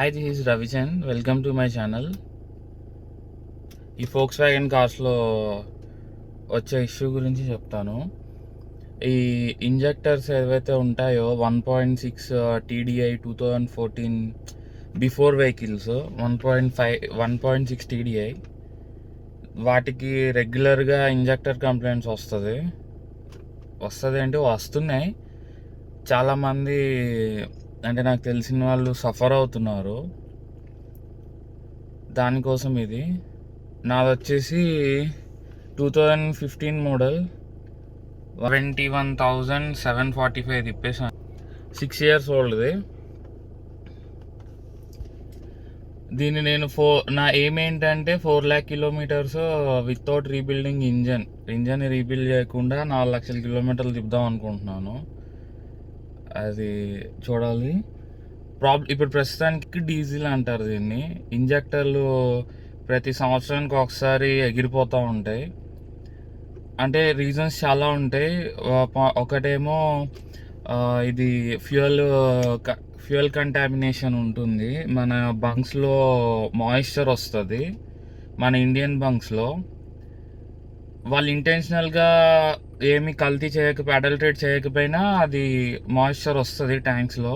Hi, this is Ravichan. Welcome to my channel. ఈ folks wagon కార్స్లో వచ్చే issue గురించి చెప్తాను. ఈ ఇంజెక్టర్స్ ఏవైతే ఉంటాయో 1.6 TDI 2014 బిఫోర్ వెహికల్స్ 1.6 TDI వాటికి రెగ్యులర్గా ఇంజెక్టర్ కంప్లైంట్స్ వస్తుంది అంటే వస్తున్నాయి. చాలామంది అంటే నాకు తెలిసిన వాళ్ళు సఫర్ అవుతున్నారు. దానికోసం ఇది నాది వచ్చేసి 2015 మోడల్ 21,745 తిప్పేసాను. 6 years ఓల్డ్ది. దీన్ని నేను నా ఎయిమ్ ఏంటంటే 4 lakh kilometers without rebuilding engine rebuild చేయకుండా 4 లక్షల కిలోమీటర్లు తిప్పుదాం అనుకుంటున్నాను. అది చూడాలి. ఇప్పుడు ప్రస్తుతానికి డీజిల్ అంటారు దీన్ని. ఇంజెక్టర్లు ప్రతి సంవత్సరానికి ఒకసారి ఎగిరిపోతూ ఉంటాయి. అంటే రీజన్స్ చాలా ఉంటాయి. ఒకటేమో ఇది ఫ్యూయల్ కంటామినేషన్ ఉంటుంది. మన బంక్స్లో మాయిశ్చర్ వస్తుంది. మన ఇండియన్ బంక్స్లో వాళ్ళు ఇంటెన్షనల్గా ఏమి కల్తీ అడల్టరేట్ చేయకపోయినా అది మాయిశ్చర్ వస్తుంది ట్యాంక్స్లో,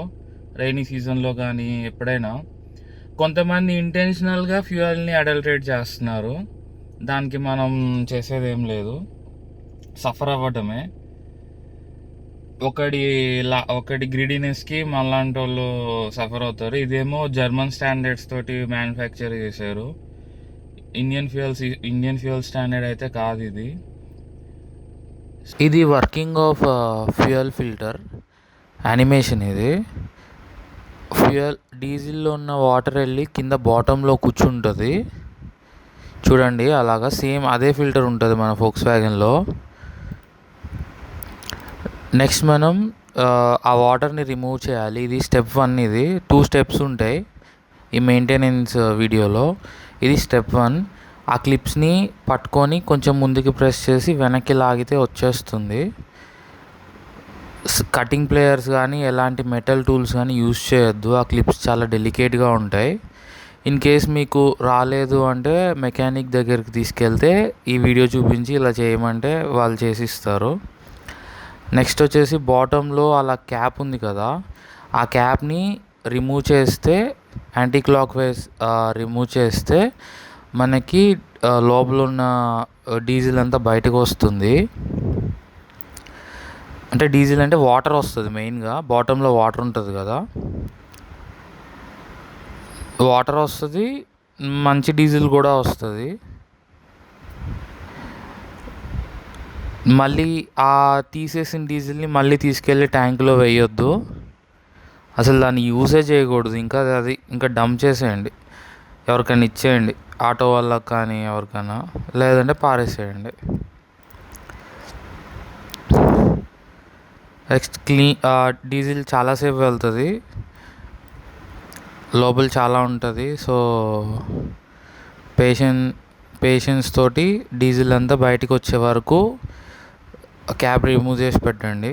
రైనీ సీజన్లో కానీ ఎప్పుడైనా. కొంతమంది ఇంటెన్షనల్గా ఫ్యూయల్ని అడల్టరేట్ చేస్తున్నారు. దానికి మనం చేసేది ఏం లేదు, సఫర్ అవ్వటమే. ఒకటి గ్రీడీనెస్కి మనలాంటి వాళ్ళు సఫర్ అవుతారు. ఇదేమో జర్మన్ స్టాండర్డ్స్ తోటి మ్యానుఫ్యాక్చర్ చేశారు. ఇండియన్ ఫ్యూయల్ స్టాండర్డ్ అయితే కాదు ఇది. ఇది working of fuel filter animation. ఇది డీజిల్లో ఉన్న వాటర్ వెళ్ళి కింద బాటంలో కూర్చుంటుంది చూడండి. అలాగా సేమ్ అదే ఫిల్టర్ ఉంటుంది మన ఫోక్స్ వ్యాగన్లో. నెక్స్ట్ మనం ఆ వాటర్ని రిమూవ్ చేయాలి. ఇది స్టెప్ 1. ఇది 2 steps ఉంటాయి ఈ మెయింటెనెన్స్ వీడియోలో. ఇది స్టెప్ 1. ఆ క్లిప్స్ని పట్టుకొని కొంచెం ముందుకు ప్రెస్ చేసి వెనక్కి లాగితే వచ్చేస్తుంది. కటింగ్ ప్లేయర్స్ కానీ ఎలాంటి మెటల్ టూల్స్ కానీ యూజ్ చేయొద్దు. ఆ క్లిప్స్ చాలా డెలికేట్గా ఉంటాయి. ఇన్ కేస్ మీకు రాలేదు అంటే మెకానిక్ దగ్గరికి తీసుకెళ్తే ఈ వీడియో చూపించి ఇలా చేయమంటే వాళ్ళు చేసిస్తారు. నెక్స్ట్ వచ్చేసి బాటంలో అలా క్యాప్ ఉంది కదా, ఆ క్యాప్ని రిమూవ్ చేస్తే, యాంటీ క్లాక్ వైజ్ రిమూవ్ చేస్తే మనకి లోపల ఉన్న డీజిల్ అంతా బయటకు వస్తుంది. అంటే డీజిల్ అంటే వాటర్ వస్తుంది. మెయిన్గా బాటంలో వాటర్ ఉంటుంది కదా, వాటర్ వస్తుంది, మంచి డీజిల్ కూడా వస్తుంది. మళ్ళీ ఆ తీసేసిన డీజిల్ని మళ్ళీ తీసుకెళ్ళి ట్యాంకులో వేయొద్దు. అసలు దాన్ని యూజే చేయకూడదు. ఇంకా డంప్ చేసేయండి, ఎవరికైనా ఇచ్చేయండి, ఆటో వాళ్ళకి కానీ ఎవరికైనా, లేదంటే పారేసేయండి. నెక్స్ట్ డీజిల్ చాలాసేపు వెళ్తుంది, లోపల చాలా ఉంటుంది. సో పేషెన్స్ తోటి డీజిల్ అంతా బయటకు వచ్చే వరకు క్యాప్ రిమూవ్ చేసి పెట్టండి.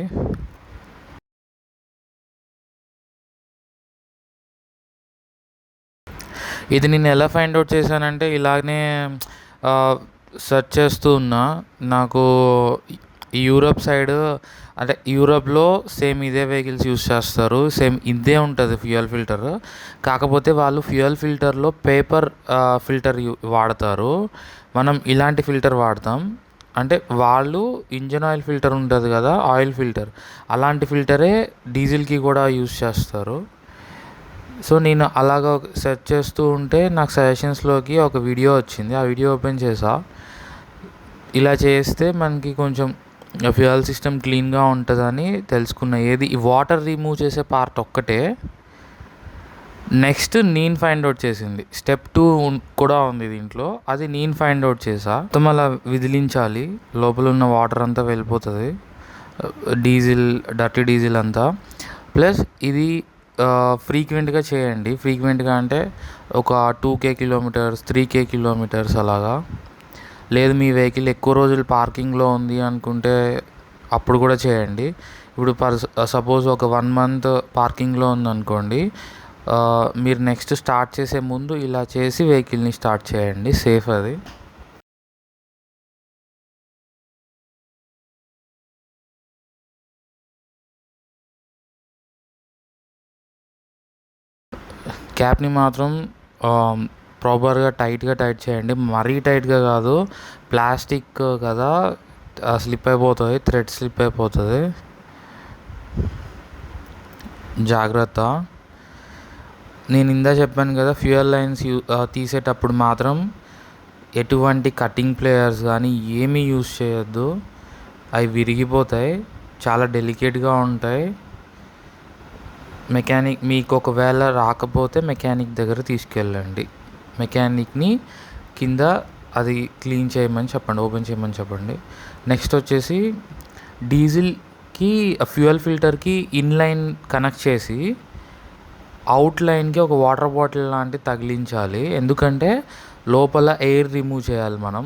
ఇది నేను ఎలా ఫైండ్ అవుట్ చేశానంటే ఇలాగనే సెర్చ్ చేస్తూ ఉన్నా. నాకు యూరోప్ సైడ్, అంటే యూరోప్లో సేమ్ ఇదే వెహికల్స్ యూజ్ చేస్తారు. సేమ్ ఇదే ఉంటుంది ఫ్యూయల్ ఫిల్టర్. కాకపోతే వాళ్ళు ఫ్యూయల్ ఫిల్టర్లో పేపర్ ఫిల్టర్ వాడతారు, మనం ఇలాంటి ఫిల్టర్ వాడతాం. అంటే వాళ్ళు ఇంజన్ ఆయిల్ ఫిల్టర్ ఉంటుంది కదా, ఆయిల్ ఫిల్టర్, అలాంటి ఫిల్టరే డీజిల్కి కూడా యూజ్ చేస్తారు. సో నేను అలాగ సెర్చ్ చేస్తూ ఉంటే నాకు సజెషన్స్లోకి ఒక వీడియో వచ్చింది. ఆ వీడియో ఓపెన్ చేసా. ఇలా చేస్తే మనకి కొంచెం ఫ్యూయల్ సిస్టమ్ క్లీన్గా ఉంటుందని తెలుసుకున్నా. ఈ వాటర్ రిమూవ్ చేసే పార్ట్ ఒక్కటే. నెక్స్ట్ నేను ఫైండ్ అవుట్ చేసింది స్టెప్ 2 కూడా ఉంది దీంట్లో. అది నేను ఫైండ్ అవుట్ చేసా. మొత్తం అలా విదిలించాలి, లోపల ఉన్న వాటర్ అంతా వెళ్ళిపోతుంది, డర్టీ డీజిల్ అంతా. ప్లస్ ఇది ఫ్రీక్వెంట్గా చేయండి. ఫ్రీక్వెంట్గా అంటే ఒక 2K kilometers 3K kilometers అలాగా. లేదు మీ వెహికల్ ఎక్కువ రోజులు పార్కింగ్లో ఉంది అనుకుంటే అప్పుడు కూడా చేయండి. ఇప్పుడు సపోజ్ ఒక 1 month పార్కింగ్లో ఉందనుకోండి, మీరు నెక్స్ట్ స్టార్ట్ చేసే ముందు ఇలా చేసి వెహికల్ని స్టార్ట్ చేయండి, సేఫ్ అది. క్యాప్ని మాత్రం ప్రాపర్గా టైట్ చేయండి, మరీ టైట్గా కాదు, ప్లాస్టిక్ కదా స్లిప్ అయిపోతుంది, థ్రెడ్ స్లిప్ అయిపోతుంది, జాగ్రత్త. నేను ఇందా చెప్పాను కదా, ఫ్యూయల్ లైన్స్ తీసేటప్పుడు మాత్రం ఎటువంటి కటింగ్ ప్లేయర్స్ కానీ ఏమీ యూజ్ చేయొద్దు, అవి విరిగిపోతాయి, చాలా డెలికేట్గా ఉంటాయి. మీకు ఒకవేళ రాకపోతే మెకానిక్ దగ్గర తీసుకెళ్ళండి, మెకానిక్ని కింద అది క్లీన్ చేయమని చెప్పండి, ఓపెన్ చేయమని చెప్పండి. నెక్స్ట్ వచ్చేసి డీజిల్కి ఫ్యూయల్ ఫిల్టర్కి ఇన్లైన్ కనెక్ట్ చేసి అవుట్ లైన్కి ఒక వాటర్ బాటిల్ లాంటివి తగిలించాలి, ఎందుకంటే లోపల ఎయిర్ రిమూవ్ చేయాలి మనం.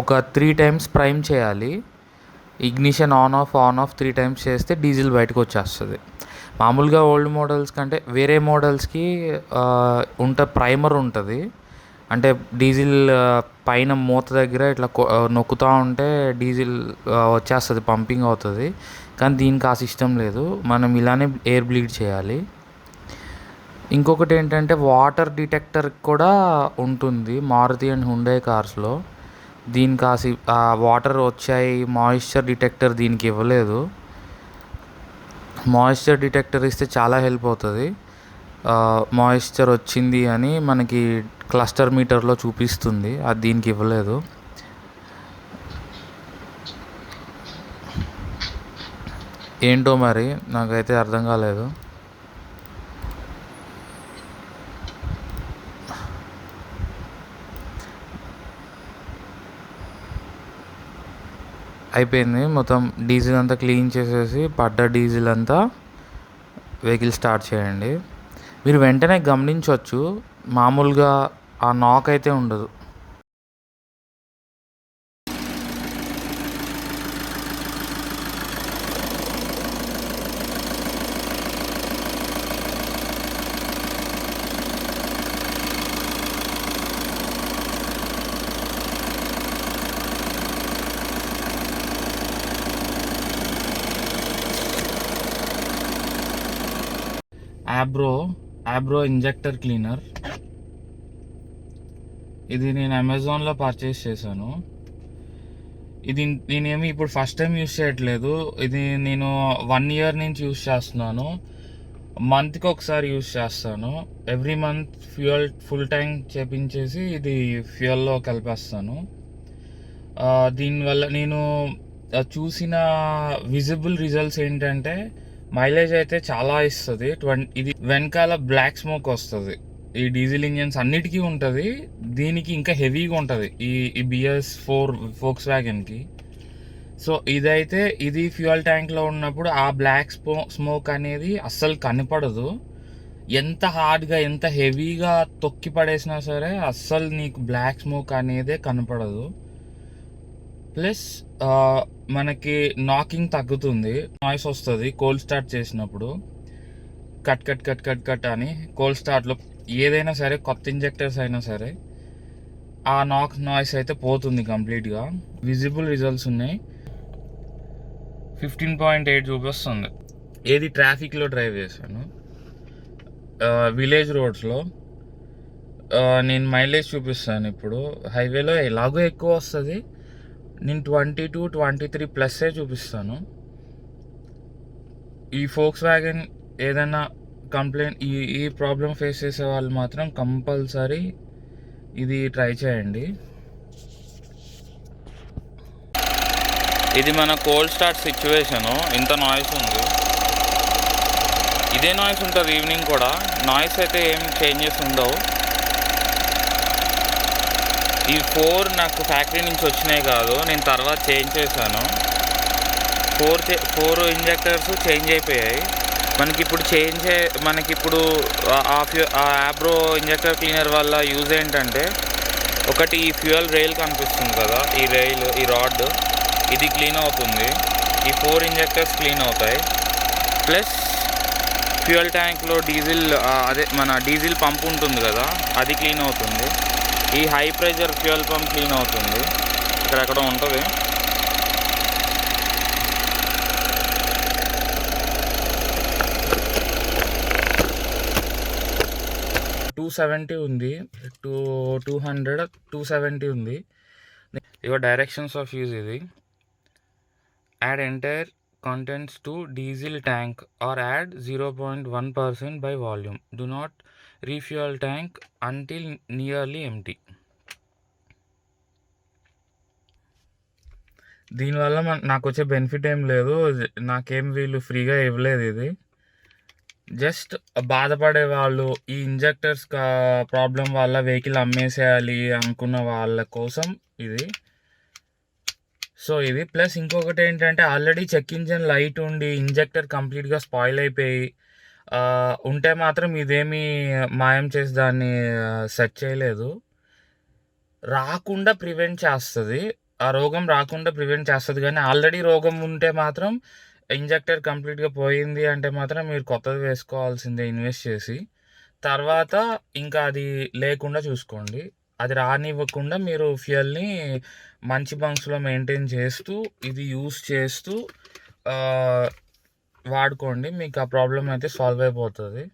ఒక 3 times ప్రైమ్ చేయాలి, ఇగ్నిషన్ ఆన్ ఆఫ్ 3 times చేస్తే డీజిల్ బయటకు వచ్చేస్తుంది. మామూలుగా ఓల్డ్ మోడల్స్ కంటే వేరే మోడల్స్కి ప్రైమర్ ఉంటుంది, అంటే డీజిల్ పైన మూత దగ్గర ఇట్లా నొక్కుతూ ఉంటే డీజిల్ వచ్చేస్తుంది, పంపింగ్ అవుతుంది. కానీ దీనికి ఆ సిస్టమ్ లేదు, మనం ఇలానే ఎయిర్ బ్లీడ్ చేయాలి. ఇంకొకటి ఏంటంటే వాటర్ డిటెక్టర్ కూడా ఉంటుంది మారుతి అండ్ హుండై కార్స్లో, దీనికి ఆ వాటర్ వచ్చాయి, మాయిశ్చర్ డిటెక్టర్ దీనికి ఇవ్వలేదు. మాయిశ్చర్ డిటెక్టర్ ఇస్తే చాలా హెల్ప్ అవుతుంది, మాయిశ్చర్ వచ్చింది అని మనకి క్లస్టర్ మీటర్లో చూపిస్తుంది, అది దీనికి ఇవ్వలేదు. ఏంటో మరి నాకైతే అర్థం కాలేదు. అయిపోయింది, మొత్తం డీజిల్ అంతా క్లీన్ చేసేసి పడ్డ డీజిల్ అంతా వెహికల్ స్టార్ట్ చేయండి. మీరు వెంటనే గమనించవచ్చు, మామూలుగా ఆ నాక్ అయితే ఉండదు. ఆబ్రో ఇంజెక్టర్ క్లీనర్, ఇది నేను అమెజాన్లో పర్చేస్ చేశాను. ఇది నేనేమి ఇప్పుడు ఫస్ట్ టైం యూజ్ చేయట్లేదు, ఇది నేను 1 year నుంచి యూజ్ చేస్తున్నాను. మంత్కి ఒకసారి యూజ్ చేస్తాను, every month fuel full tank చేపించేసి ఇది ఫ్యూయల్లో కలిపేస్తాను. దీనివల్ల నేను చూసిన విజిబుల్ రిజల్ట్స్ ఏంటంటే మైలేజ్ అయితే చాలా ఇస్తుంది. ఇది వెనకాల బ్లాక్ స్మోక్ వస్తుంది, ఈ డీజిల్ ఇంజన్స్ అన్నిటికీ ఉంటుంది, దీనికి ఇంకా హెవీగా ఉంటుంది ఈ BS4 ఫోక్స్ వ్యాగన్కి. సో ఇది ఫ్యూయల్ ట్యాంక్లో ఉన్నప్పుడు ఆ బ్లాక్ స్మోక్ అనేది అస్సలు కనపడదు, ఎంత హార్డ్గా ఎంత హెవీగా తొక్కి పడేసినా సరే అస్సలు నీకు బ్లాక్ స్మోక్ అనేదే కనపడదు. ప్లస్ మనకి నాకింగ్ తగ్గుతుంది, నాయిస్ వస్తుంది కోల్డ్ స్టార్ట్ చేసినప్పుడు, cut cut cut cut cut అని. కోల్డ్ స్టార్ట్లో ఏదైనా సరే, కొత్త ఇంజెక్టర్స్ అయినా సరే, ఆ నాయిస్ అయితే పోతుంది కంప్లీట్గా. విజిబుల్ రిజల్ట్స్ ఉన్నాయి, 15.8 చూపిస్తుంది. ఏది ట్రాఫిక్లో డ్రైవ్ చేశాను, విలేజ్ రోడ్స్లో. నేను మైలేజ్ చూపిస్తాను ఇప్పుడు, హైవేలో ఎలాగో ఎక్కువ వస్తుంది, నేను 22-23 ప్లస్సే చూపిస్తాను. ఈ ఫోక్స్ వ్యాగన్ ఏదైనా కంప్లైంట్ ఈ ప్రాబ్లం ఫేస్ చేసే వాళ్ళు మాత్రం కంపల్సరీ ఇది ట్రై చేయండి. ఇది మన కోల్డ్ స్టార్ట్ సిచ్యువేషను, ఇంత నాయిస్ ఉంది, ఇదే నాయిస్ ఉంటుంది ఈవినింగ్ కూడా, నాయిస్ అయితే ఏం చేంజెస్ ఉండవు. ఈ 4 నాకు ఫ్యాక్టరీ నుంచి వచ్చినాయి కాదు, నేను తర్వాత చేంజ్ చేశాను. 4 ఇంజెక్టర్స్ చేంజ్ అయిపోయాయి. మనకిప్పుడు ఆ ఆబ్రో ఇంజెక్టర్ క్లీనర్ వల్ల యూజ్ ఏంటంటే, ఒకటి ఈ ఫ్యూయల్ రైల్ కనిపిస్తుంది కదా, ఈ రాడ్ ఇది క్లీన్ అవుతుంది, ఈ 4 ఇంజెక్టర్స్ క్లీన్ అవుతాయి. ప్లస్ ఫ్యూయల్ ట్యాంక్లో డీజిల్ అదే మన డీజిల్ పంప్ ఉంటుంది కదా, అది క్లీన్ అవుతుంది. ఈ high pressure fuel pump clean అవుతుంది, ఇక్కడెక్కడ ఉంటుంది. $270 ఉంది, 200 $270 ఉంది. ఇక డైరెక్షన్స్ ఆఫ్ యూజ్ ఇది. Add entire contents to diesel tank or add 0.1% by volume. Do not refuel tank until nearly empty. దీనివల్ల నాకు వచ్చే బెనిఫిట్ ఏం లేదు, నాకేం వీళ్ళు ఫ్రీగా ఇవ్వలేదు. ఇది జస్ట్ బాధపడే వాళ్ళు, ఈ ఇంజెక్టర్స్ ప్రాబ్లం వల్ల వెహికల్ అమ్మేసేయాలి అనుకున్న వాళ్ళ కోసం ఇది. సో ఇది ప్లస్ ఇంకొకటి ఏంటంటే, ఆల్రెడీ చెక్ ఇంజిన్ లైట్ ఉండి ఇంజెక్టర్ కంప్లీట్గా స్పాయిల్ అయిపోయి ఉంటే మాత్రం ఇదేమీ మాయం చేసి దాన్ని సెట్ చేయలేదు. రాకుండా ప్రివెంట్ చేస్తుంది, ఆ రోగం రాకుండా ప్రివెంట్ చేస్తుంది. కానీ ఆల్రెడీ రోగం ఉంటే మాత్రం ఇంజెక్టర్ కంప్లీట్గా పోయింది అంటే మాత్రం మీరు కొత్తది వేసుకోవాల్సిందే ఇన్వెస్ట్ చేసి. తర్వాత ఇంకా అది లేకుండా చూసుకోండి. అది రానివ్వకుండా మీరు ఫ్యూయల్ని మంచి బంక్స్లో మెయింటైన్ చేస్తూ, ఇది యూస్ చేస్తూ వాడుకోండి. మీకు ఆ ప్రాబ్లం అయితే సాల్వ్ అయిపోతుంది.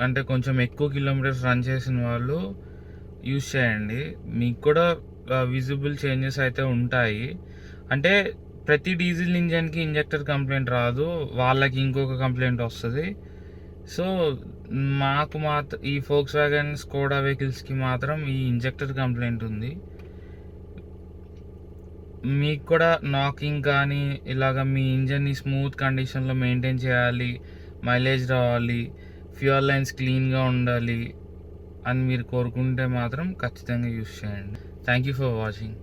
అంటే కొంచెం ఎక్కువ కిలోమీటర్స్ రన్ చేసిన వాళ్ళు యూజ్ చేయండి. మీకు కూడా విజిబుల్ చేంజెస్ అయితే ఉంటాయి. అంటే ప్రతి డీజిల్ ఇంజన్కి ఇంజెక్టర్ కంప్లైంట్ రాదు, వాళ్ళకి ఇంకొక కంప్లైంట్ వస్తుంది. సో మాకు మాత్రం ఈ ఫోక్స్ వ్యాగన్ స్కోడా వెహికల్స్కి మాత్రం ఈ ఇంజెక్టర్ కంప్లైంట్ ఉంది. మీకు కూడా నాకింగ్ కానీ ఇలాగ మీ ఇంజన్ని స్మూత్ కండిషన్లో మెయింటైన్ చేయాలి, మైలేజ్ రావాలి, ఫ్యూయల్ లైన్స్ క్లీన్గా ఉండాలి అని మీరు కోరుకుంటే మాత్రం ఖచ్చితంగా యూస్ చేయండి. Thank you for watching.